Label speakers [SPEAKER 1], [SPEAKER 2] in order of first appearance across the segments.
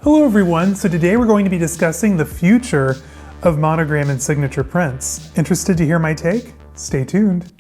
[SPEAKER 1] Hello everyone, so today we're going to be discussing the future of monogram and signature prints. Interested to hear my take? Stay tuned.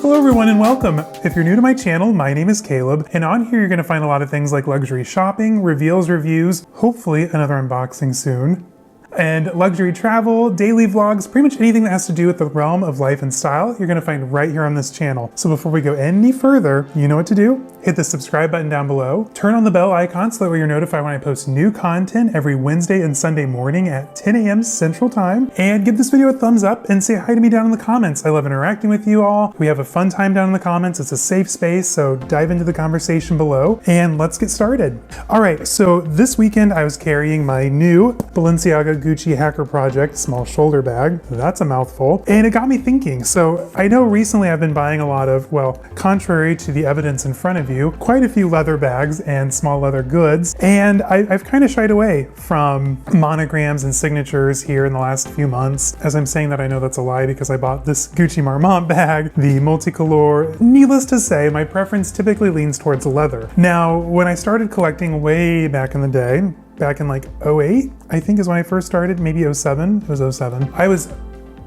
[SPEAKER 1] Hello everyone and welcome. If you're new to my channel, my name is Caleb, and on here you're going to find a lot of things like luxury shopping, reveals, reviews, hopefully another unboxing soon, and luxury travel, daily vlogs, pretty much anything that has to do with the realm of life and style, you're gonna find right here on this channel. So before we go any further, you know what to do. Hit the subscribe button down below, turn on the bell icon so that way you're notified when I post new content every Wednesday and Sunday morning at 10 a.m. Central Time, and give this video a thumbs up and say hi to me down in the comments. I love interacting with you all. We have a fun time down in the comments. It's a safe space, so dive into the conversation below and let's get started. All right, so this weekend I was carrying my new Balenciaga Gucci Hacker Project small shoulder bag. That's a mouthful. And it got me thinking. So I know recently I've been buying a lot of, well, contrary to the evidence in front of you, quite a few leather bags and small leather goods. And I've kind of shied away from monograms and signatures here in the last few months. As I'm saying that, I know that's a lie because I bought this Gucci Marmont bag, the multicolor. Needless to say, my preference typically leans towards leather. Now, when I started collecting way back in the day, back in like 08, I think is when I first started, maybe 07, it was 07. I was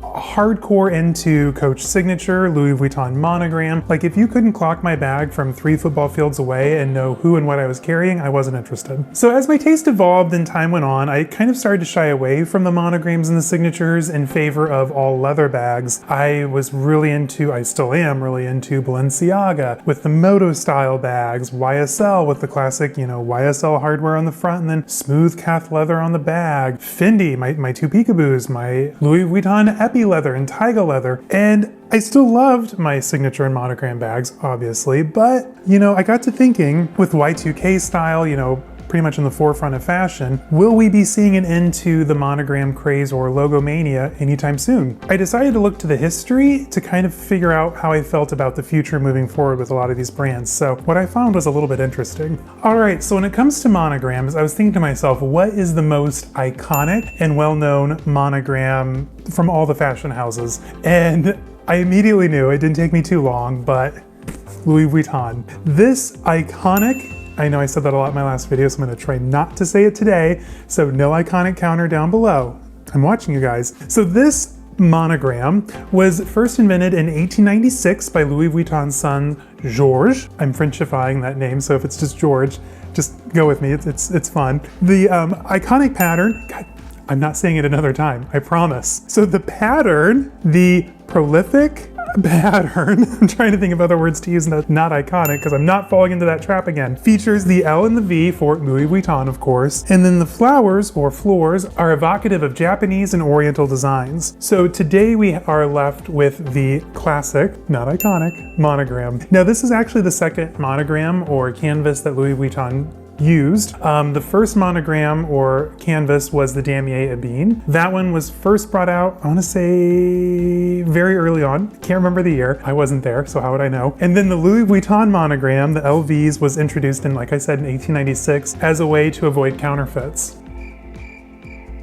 [SPEAKER 1] hardcore into Coach Signature, Louis Vuitton Monogram. Like if you couldn't clock my bag from 3 football fields away and know who and what I was carrying, I wasn't interested. So as my taste evolved and time went on, I kind of started to shy away from the monograms and the signatures in favor of all leather bags. I was really into, I still am really into Balenciaga with the moto style bags, YSL with the classic, you know, YSL hardware on the front and then smooth calf leather on the bag. Fendi, my two peekaboos, my Louis Vuitton Epi leather and Tyga leather, and I still loved my signature and monogram bags, obviously, but, you know, I got to thinking with Y2K style, you know, pretty much in the forefront of fashion, will we be seeing an end to the monogram craze or logomania anytime soon? I decided to look to the history to kind of figure out how I felt about the future moving forward with a lot of these brands. So what I found was a little bit interesting. All right, so when it comes to monograms, I was thinking to myself, what is the most iconic and well-known monogram from all the fashion houses? And I immediately knew, it didn't take me too long, but Louis Vuitton. This iconic, I know I said that a lot in my last video, so I'm gonna try not to say it today, so no iconic counter down below. I'm watching you guys. So this monogram was first invented in 1896 by Louis Vuitton's son, Georges. I'm Frenchifying that name, so if it's just George, just go with me, it's fun. The iconic pattern, God, I'm not saying it another time, I promise. So the pattern, the prolific pattern, I'm trying to think of other words to use that's not iconic because I'm not falling into that trap again, features the L and the V for Louis Vuitton, of course, and then the flowers or floors are evocative of Japanese and Oriental designs. So today we are left with the classic, not iconic, monogram. Now this is actually the second monogram or canvas that Louis Vuitton used. The first monogram or canvas was the Damier Ebene. That one was first brought out, I want to say very early on. Can't remember the year. I wasn't there, so how would I know? And then the Louis Vuitton monogram, the LVs, was introduced in, like I said, in 1896 as a way to avoid counterfeits.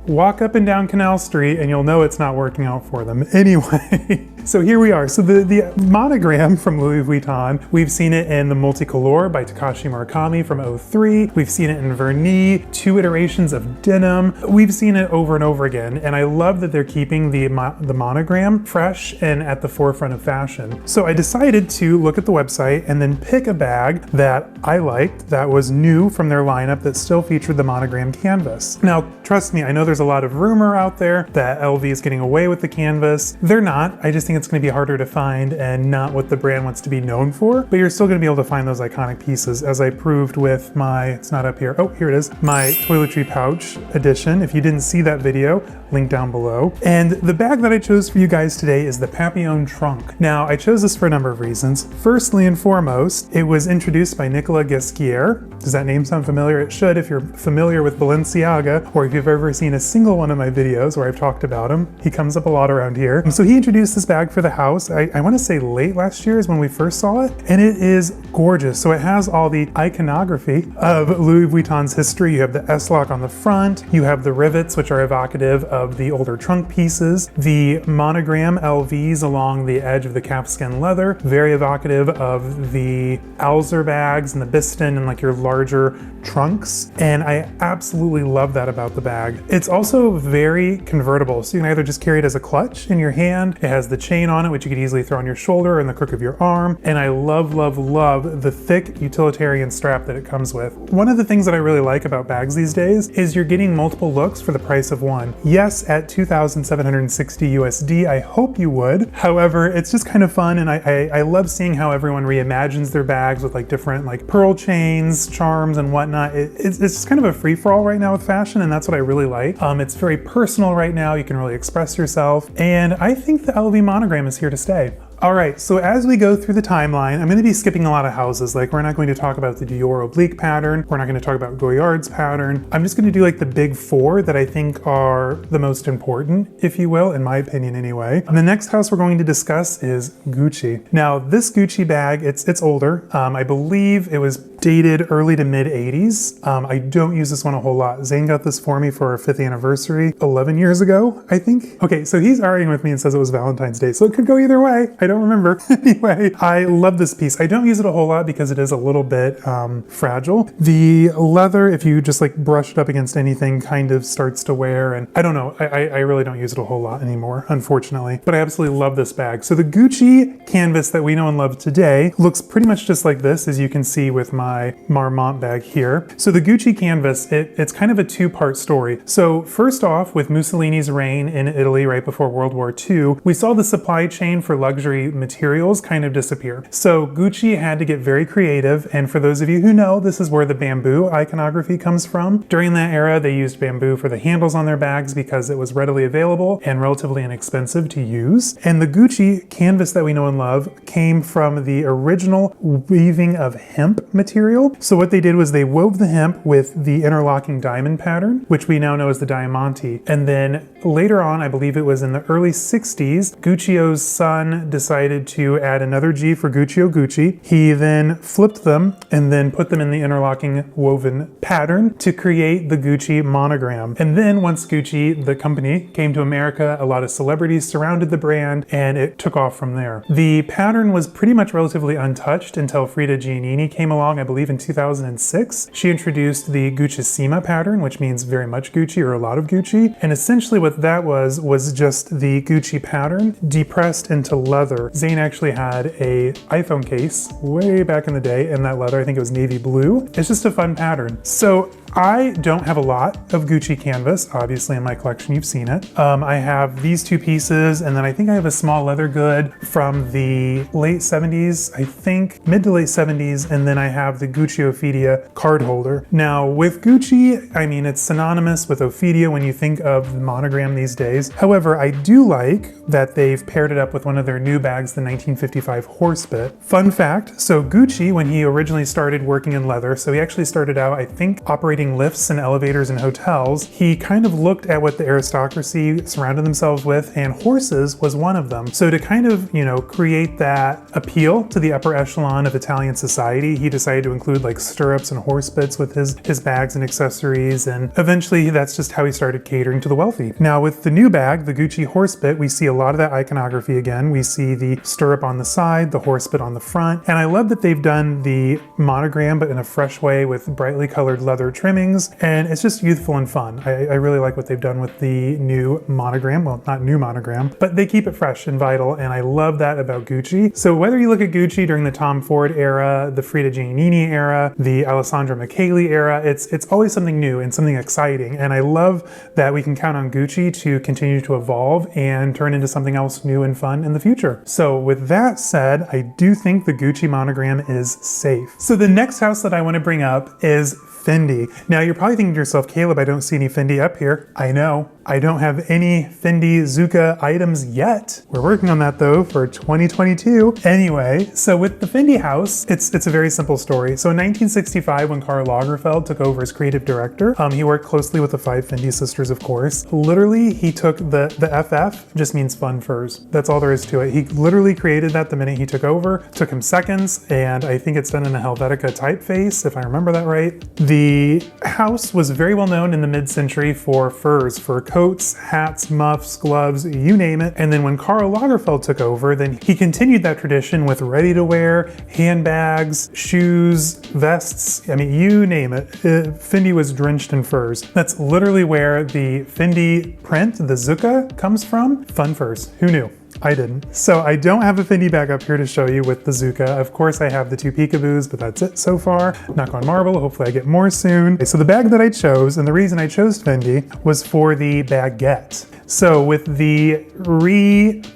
[SPEAKER 1] Walk up and down Canal Street and you'll know it's not working out for them. Anyway, so here we are. So the monogram from Louis Vuitton, we've seen it in the multicolor by Takashi Murakami from 03. We've seen it in Vernis, 2 iterations of denim. We've seen it over and over again. And I love that they're keeping the monogram fresh and at the forefront of fashion. So I decided to look at the website and then pick a bag that I liked that was new from their lineup that still featured the monogram canvas. Now, trust me, I know there's a lot of rumor out there that LV is getting away with the canvas. They're not. I just think it's going to be harder to find and not what the brand wants to be known for, but you're still going to be able to find those iconic pieces, as I proved with my, it's not up here, oh, here it is, my toiletry pouch edition. If you didn't see that video, link down below. And the bag that I chose for you guys today is the Papillon Trunk. Now, I chose this for a number of reasons. Firstly and foremost, it was introduced by Nicolas Ghesquière. Does that name sound familiar? It should if you're familiar with Balenciaga, or if you've ever seen a single one of my videos where I've talked about him. He comes up a lot around here. So he introduced this bag for the house. I want to say late last year is when we first saw it, and it is gorgeous. So it has all the iconography of Louis Vuitton's history. You have the S-lock on the front, you have the rivets, which are evocative of of the older trunk pieces. The monogram LVs along the edge of the calfskin leather, very evocative of the Alzer bags and the Biston and like your larger trunks. And I absolutely love that about the bag. It's also very convertible. So you can either just carry it as a clutch in your hand. It has the chain on it, which you could easily throw on your shoulder or in the crook of your arm. And I love, love, love the thick utilitarian strap that it comes with. One of the things that I really like about bags these days is you're getting multiple looks for the price of one. Yes, at 2,760 USD, I hope you would. However, it's just kind of fun, and I love seeing how everyone reimagines their bags with like different like pearl chains, charms, and whatnot. It's just kind of a free-for-all right now with fashion, and that's what I really like. It's very personal right now. You can really express yourself, and I think the LV monogram is here to stay. All right, so as we go through the timeline, I'm going to be skipping a lot of houses. Like, we're not going to talk about the Dior oblique pattern. We're not going to talk about Goyard's pattern. I'm just going to do like the big four that I think are the most important, if you will, in my opinion anyway. And the next house we're going to discuss is Gucci. Now, this Gucci bag, it's older. I believe it was dated early to mid 80s. I don't use this one a whole lot. Zane got this for me for our 5th anniversary 11 years ago, I think. Okay, so he's arguing with me and says it was Valentine's Day, so it could go either way. I don't remember. Anyway, I love this piece. I don't use it a whole lot because it is a little bit fragile. The leather, if you just like brush it up against anything, kind of starts to wear, and I don't know. I really don't use it a whole lot anymore, unfortunately. But I absolutely love this bag. So the Gucci canvas that we know and love today looks pretty much just like this, as you can see with my Marmont bag here. So the Gucci canvas, it's kind of a two-part story. So first off, with Mussolini's reign in Italy right before World War II, we saw the supply chain for luxury materials kind of disappear. So Gucci had to get very creative, and for those of you who know, this is where the bamboo iconography comes from. During that era, they used bamboo for the handles on their bags because it was readily available and relatively inexpensive to use. And the Gucci canvas that we know and love came from the original weaving of hemp material. So what they did was they wove the hemp with the interlocking diamond pattern, which we now know as the Diamante. And then later on, I believe it was in the early 60s, Guccio's son decided to add another G for Guccio Gucci. He then flipped them and then put them in the interlocking woven pattern to create the Gucci monogram. And then once Gucci, the company, came to America, a lot of celebrities surrounded the brand and it took off from there. The pattern was pretty much relatively untouched until Frida Giannini came along, I believe in 2006. She introduced the Guccissima pattern, which means very much Gucci or a lot of Gucci. And essentially what that was just the Gucci pattern depressed into leather. Zane actually had a iPhone case way back in the day in that leather. I think it was navy blue. It's just a fun pattern. So I don't have a lot of Gucci canvas, obviously in my collection, you've seen it. I have these two pieces, and then I think I have a small leather good from the late 70s, I think, mid to late 70s, and then I have the Gucci Ophidia card holder. Now with Gucci, I mean, it's synonymous with Ophidia when you think of the monogram these days. However, I do like that they've paired it up with one of their new bags, the 1955 Horsebit. Fun fact, so Gucci, when he originally started working in leather, so he actually started out, I think, operating lifts and elevators in hotels, he kind of looked at what the aristocracy surrounded themselves with, and horses was one of them. So to kind of, you know, create that appeal to the upper echelon of Italian society, he decided to include like stirrups and horsebits with his bags and accessories, and eventually that's just how he started catering to the wealthy. Now with the new bag, the Gucci Horsebit, we see a lot of that iconography again. We see the stirrup on the side, the horsebit on the front, and I love that they've done the monogram but in a fresh way with brightly colored leather trimmings, and it's just youthful and fun. I really like what they've done with the new monogram. Well, not new monogram, but they keep it fresh and vital, and I love that about Gucci. So whether you look at Gucci during the Tom Ford era, the Frida Giannini era, the Alessandro Michele era, it's always something new and something exciting, and I love that we can count on Gucci to continue to evolve and turn into something else new and fun in the future. So with that said, I do think the Gucci monogram is safe. So the next house that I want to bring up is Fendi. Now you're probably thinking to yourself, Caleb, I don't see any Fendi up here. I know. I don't have any Fendi Zucca items yet. We're working on that though for 2022. Anyway, so with the Fendi house, it's a very simple story. So in 1965, when Karl Lagerfeld took over as creative director, he worked closely with the 5 Fendi sisters, of course. Literally, he took the FF, just means fun furs. That's all there is to it. He literally created that the minute he took over. Took him seconds, and I think it's done in a Helvetica typeface, if I remember that right. The house was very well known in the mid-century for furs, for coats, hats, muffs, gloves, you name it. And then when Karl Lagerfeld took over, then he continued that tradition with ready-to-wear, handbags, shoes, vests, I mean, you name it. Fendi was drenched in furs. That's literally where the Fendi print, the Zucca, comes from. Fun furs, who knew? I didn't. So I don't have a Fendi bag up here to show you with the Zucca. Of course I have the two peekaboos, but that's it so far. Knock on marble, hopefully I get more soon. Okay, so the bag that I chose, and the reason I chose Fendi, was for the baguette. So with the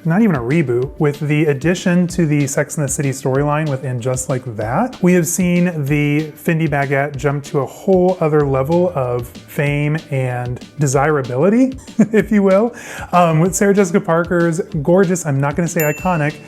[SPEAKER 1] not even a reboot, with the addition to the Sex and the City storyline within Just Like That, we have seen the Fendi Baguette jump to a whole other level of fame and desirability, if you will, with Sarah Jessica Parker's gorgeous, I'm not gonna say iconic,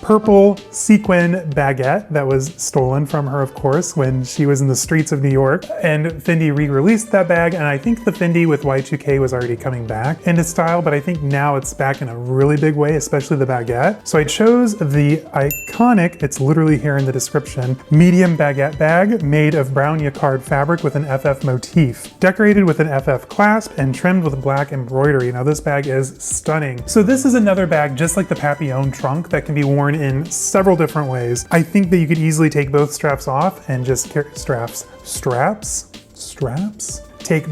[SPEAKER 1] purple sequin baguette that was stolen from her, of course, when she was in the streets of New York. And Fendi re-released that bag, and I think the Fendi with Y2K was already coming back into style, but I think now it's back in a really big way, especially the baguette. So I chose the iconic, it's literally here in the description, medium baguette bag made of brown jacquard fabric with an FF motif, decorated with an FF clasp and trimmed with black embroidery. Now this bag is stunning. So this is another bag just like the Papillon Trunk that can be worn in several different ways. I think that you could easily take both straps off and just take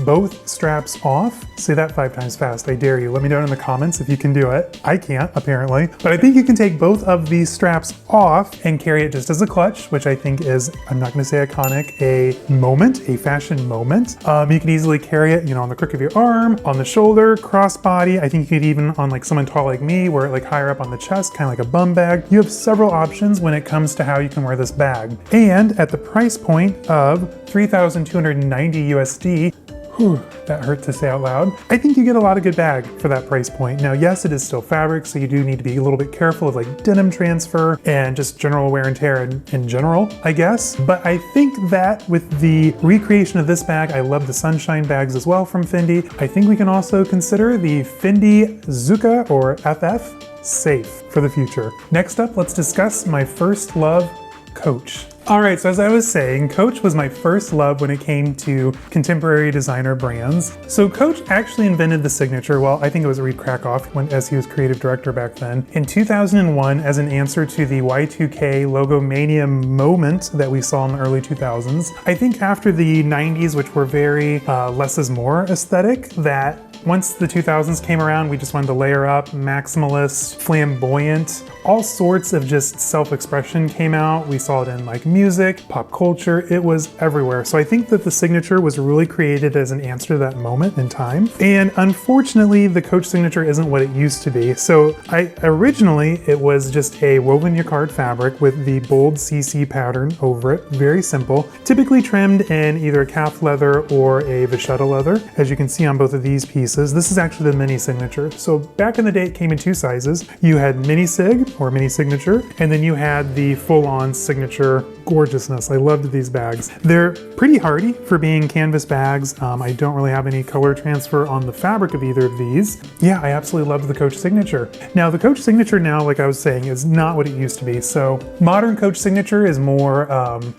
[SPEAKER 1] both straps off. Say that 5 times fast, I dare you. Let me know in the comments if you can do it. I can't, apparently. But I think you can take both of these straps off and carry it just as a clutch, which I think is, I'm not gonna say iconic, a moment, a fashion moment. You can easily carry it, you know, on the crook of your arm, on the shoulder, crossbody. I think you could even on like someone tall like me, wear it like higher up on the chest, kind of like a bum bag. You have several options when it comes to how you can wear this bag. And at the price point of 3,290 USD, whew, that hurt to say out loud. I think you get a lot of good bag for that price point. Now, yes, it is still fabric, so you do need to be a little bit careful of like denim transfer and just general wear and tear in general, I guess. But I think that with the recreation of this bag, I love the sunshine bags as well from Fendi. I think we can also consider the Fendi Zucca or FF safe for the future. Next up, let's discuss my first love, Coach. All right, so as I was saying, Coach was my first love when it came to contemporary designer brands. So Coach actually invented the signature, well, I think it was Reed Krakoff as he was creative director back then, in 2001 as an answer to the Y2K Logomania moment that we saw in the early 2000s. I think after the 90s, which were very less is more aesthetic, that once the 2000s came around, we just wanted to layer up, maximalist, flamboyant, all sorts of just self-expression came out. We saw it in like music, pop culture, it was everywhere. So I think that the signature was really created as an answer to that moment in time. And unfortunately, the Coach signature isn't what it used to be. So originally, it was just a woven jacquard fabric with the bold CC pattern over it, very simple, typically trimmed in either a calf leather or a vachetta leather, as you can see on both of these pieces. This is actually the mini signature. So back in the day, it came in 2 sizes. You had mini sig or mini signature, and then you had the full-on signature gorgeousness. I loved these bags. They're pretty hardy for being canvas bags. I don't really have any color transfer on the fabric of either of these. Yeah, I absolutely loved the Coach signature. Now, the Coach signature now, like I was saying, is not what it used to be. So modern Coach signature is more,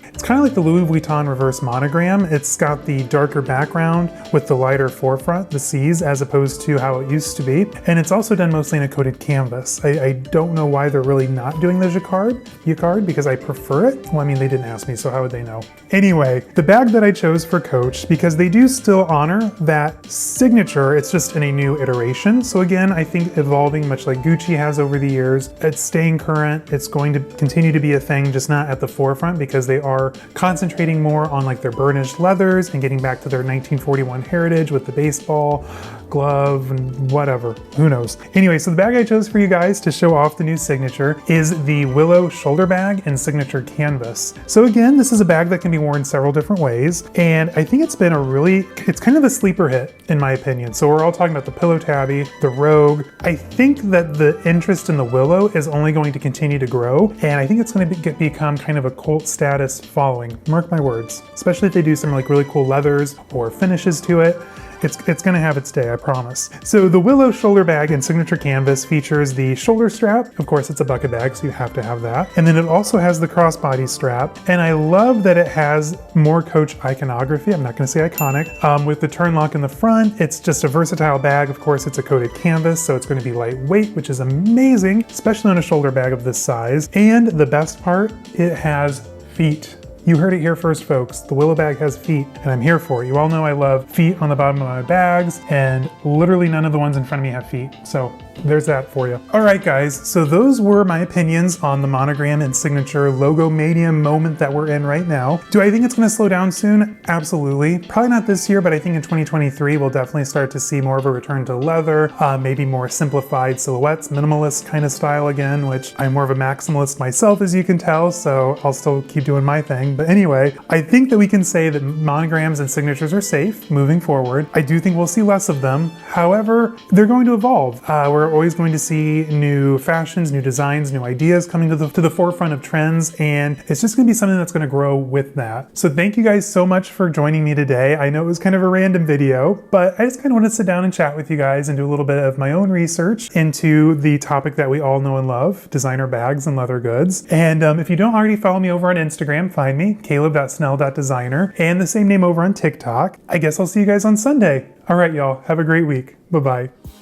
[SPEAKER 1] it's kind of like the Louis Vuitton reverse monogram. It's got the darker background with the lighter forefront, the C's, as opposed to how it used to be. And it's also done mostly in a coated canvas. I don't know why they're really not doing the jacquard because I prefer it. Well, I mean, they didn't ask me, so how would they know? Anyway, the bag that I chose for Coach, because they do still honor that signature, it's just in a new iteration. So again, I think evolving much like Gucci has over the years, it's staying current. It's going to continue to be a thing, just not at the forefront because they are concentrating more on like their burnished leathers and getting back to their 1941 heritage with the baseball glove and whatever, who knows. Anyway, so the bag I chose for you guys to show off the new signature is the Willow shoulder bag in signature canvas. So again, this is a bag that can be worn several different ways, and I think it's been it's kind of a sleeper hit in my opinion. So we're all talking about the Pillow Tabby, the Rogue. I think that the interest in the Willow is only going to continue to grow, and I think it's going to become kind of a cult status following, mark my words, especially if they do some like really cool leathers or finishes to it. it's gonna have its day, I promise. So the Willow shoulder bag in signature canvas features the shoulder strap. Of course, it's a bucket bag, so you have to have that. And then it also has the crossbody strap. And I love that it has more Coach iconography. I'm not gonna say iconic. With the turn lock in the front, it's just a versatile bag. Of course, it's a coated canvas, so it's gonna be lightweight, which is amazing, especially on a shoulder bag of this size. And the best part, it has feet. You heard it here first, folks. The Willow bag has feet, and I'm here for it. You all know I love feet on the bottom of my bags, and literally none of the ones in front of me have feet. So there's that for you. All right, guys. So those were my opinions on the Monogram and signature Logomania moment that we're in right now. Do I think it's going to slow down soon? Absolutely. Probably not this year, but I think in 2023, we'll definitely start to see more of a return to leather, maybe more simplified silhouettes, minimalist kind of style again, which I'm more of a maximalist myself, as you can tell, so I'll still keep doing my thing. But anyway, I think that we can say that monograms and signatures are safe moving forward. I do think we'll see less of them. However, they're going to evolve. We're always going to see new fashions, new designs, new ideas coming to the forefront of trends, and it's just going to be something that's going to grow with that. So thank you guys so much for joining me today. I know it was kind of a random video, but I just kind of wanted to sit down and chat with you guys and do a little bit of my own research into the topic that we all know and love, designer bags and leather goods. And if you don't already follow me over on Instagram, find me, caleb.snell.designer, and the same name over on TikTok. I guess I'll see you guys on Sunday. All right, y'all, have a great week. Bye-bye.